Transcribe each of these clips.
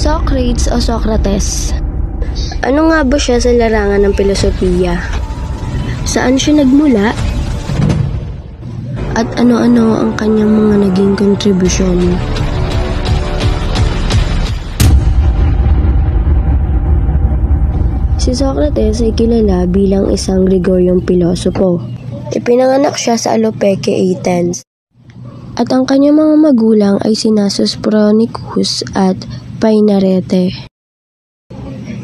Socrates o Socrates. Ano nga ba siya sa larangan ng filosofiya? Saan siya nagmula? At ano-ano ang kanyang mga naging kontribusyon? Si Socrates ay kilala bilang isang Gregorian pilosopo. Ipinanganak siya sa Alopeke, Athens. At ang kanyang mga magulang ay sina Sospronicus at Painarete.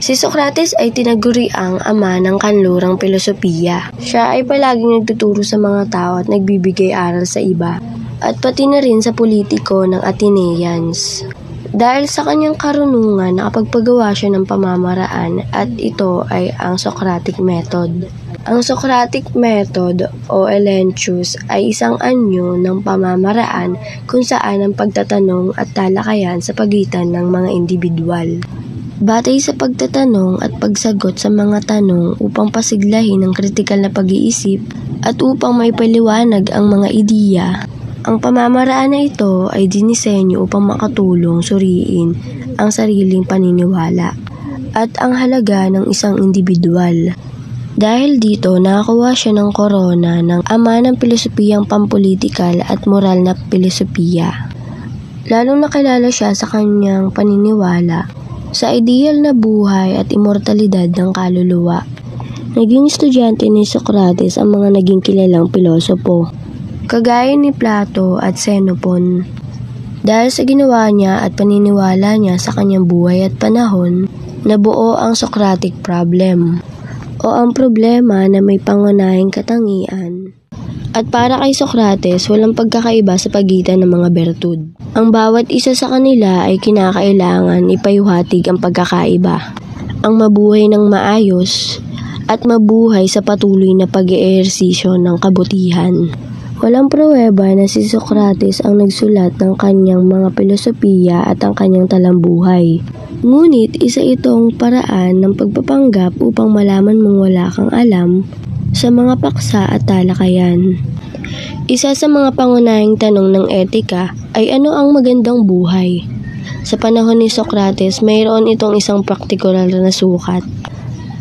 Si Socrates ay tinaguriang ama ng kanlurang filosofiya. Siya ay palaging nagtuturo sa mga tao at nagbibigay aral sa iba, at pati na rin sa politiko ng Athenians. Dahil sa kanyang karunungan, nakapagpagawa siya ng pamamaraan at ito ay ang Socratic Method. Ang Socratic Method o Elenchus ay isang anyo ng pamamaraan kung saan ang pagtatanong at talakayan sa pagitan ng mga individual. Batay sa pagtatanong at pagsagot sa mga tanong upang pasiglahin ang kritikal na pag-iisip at upang maipaliwanag ang mga ideya. Ang pamamaraan na ito ay dinisenyo upang makatulong suriin ang sariling paniniwala at ang halaga ng isang individual. Dahil dito, nakakuha siya ng korona ng ama ng pilosopiyang pampolitikal at moral na filosofiya. Lalong nakilala siya sa kanyang paniniwala sa ideal na buhay at immortalidad ng kaluluwa. Naging estudyante ni Socrates ang mga naging kilalang pilosopo, kagaya ni Plato at Xenophon. Dahil sa ginawa niya at paniniwala niya sa kanyang buhay at panahon, nabuo ang Socratic problem, o ang problema na may pangunahing katangian. At para kay Socrates, walang pagkakaiba sa pagitan ng mga bertud. Ang bawat isa sa kanila ay kinakailangan ipayuhatig ang pagkakaiba, ang mabuhay ng maayos, at mabuhay sa patuloy na pag-eehersisyo ng kabutihan. Walang pruweba na si Socrates ang nagsulat ng kanyang mga filosofiya at ang kanyang talambuhay. Ngunit isa itong paraan ng pagpapanggap upang malaman mong wala kang alam sa mga paksa at talakayan. Isa sa mga pangunahing tanong ng etika ay ano ang magandang buhay. Sa panahon ni Socrates, mayroon itong isang praktikular na sukat.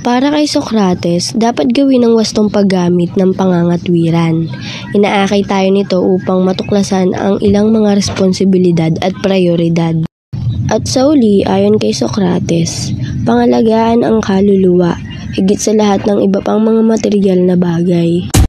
Para kay Socrates, dapat gawin ang wastong paggamit ng pangangatwiran. Inaakay tayo nito upang matuklasan ang ilang mga responsibilidad at prioridad. At sa uli, ayon kay Socrates, pangalagaan ang kaluluwa, higit sa lahat ng iba pang mga material na bagay.